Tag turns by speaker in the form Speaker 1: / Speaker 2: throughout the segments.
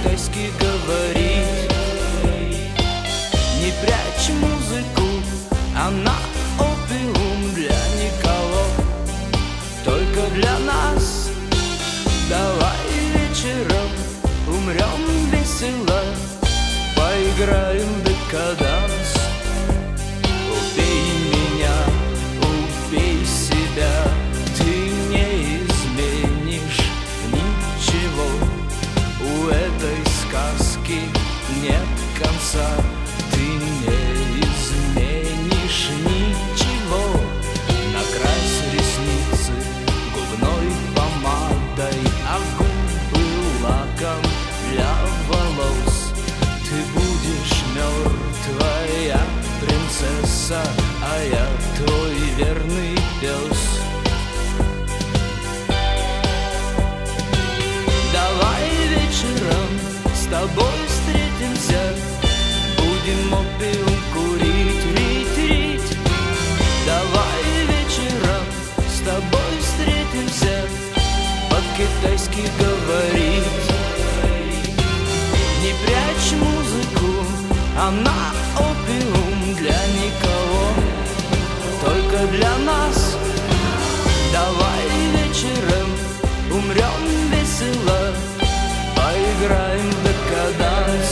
Speaker 1: по-китайски говорит. Не прячь музыку, она опиум для никого, только для нас. Давай вечером умрем весело, поиграем в декаданс. Убей меня, убей себя, ты не изменишь ничего. У этой сказки нет конца, ты не изменишь ничего. Накрась ресницы губной помадой, а губы лаком для волос. Ты будешь мертвая принцесса, а я твой верный пес. Давай вечером с тобой встретимся, будем опиум курить, рить. Давай вечером с тобой встретимся, по-китайски говорить. Не прячь музыку, она опиум для никого, только для нас. Давай вечером умрем весело, поиграем в декаданс.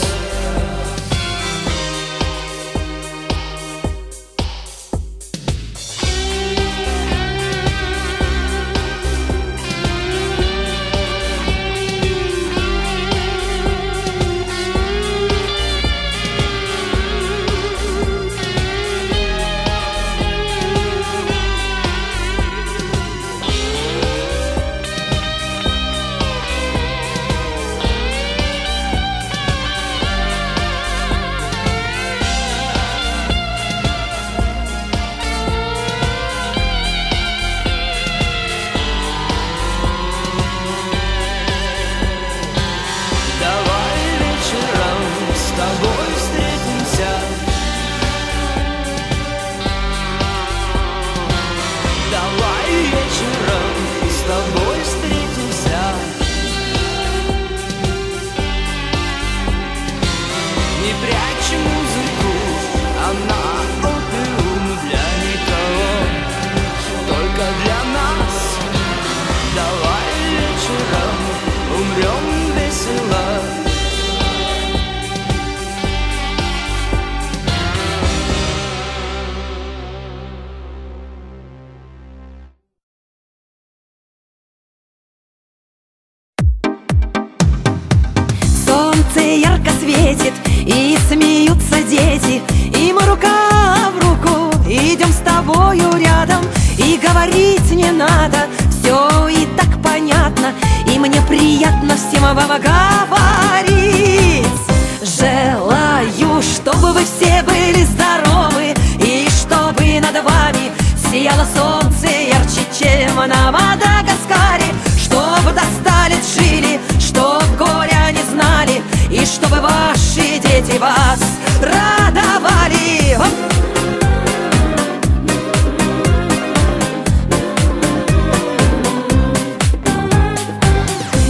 Speaker 2: Ярко светит, и смеются дети, и мы рука в руку идем с тобою рядом. И говорить не надо, все и так понятно, и мне приятно всем вам говорить. Желаю, чтобы вы все были здоровы, и чтобы над вами сияло солнце ярче, чем на Мадагаскаре. Чтобы до 100 лет жили, чтоб горя не знали, и чтобы ваши дети вас радовали.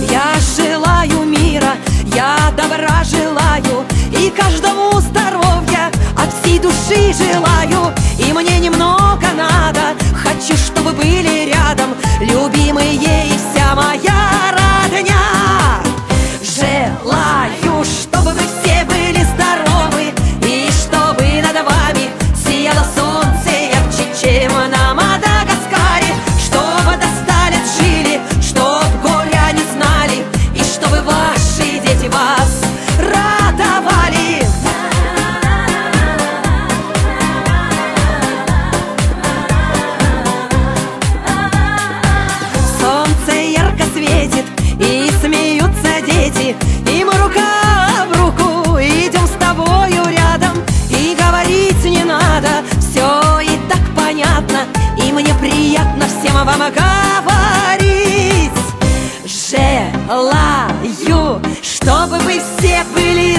Speaker 2: Я желаю мира, я добра желаю, и каждому здоровья от всей души желаю. И мне немного надо, хочу, чтобы были рядом любимые и вся моя родня. Желаю, чтобы вы все были здоровы, и чтобы над вами сияло солнце ярче, чем на Мадагаскаре. Чтобы до 100 лет жили, чтоб горя не знали, и чтобы ваши дети вас радовали. Солнце ярко светит, и смеются дети, и мы рука в руку идем с тобою рядом. И говорить не надо, все и так понятно, и мне приятно всем вам говорить. Желаю, чтобы вы все были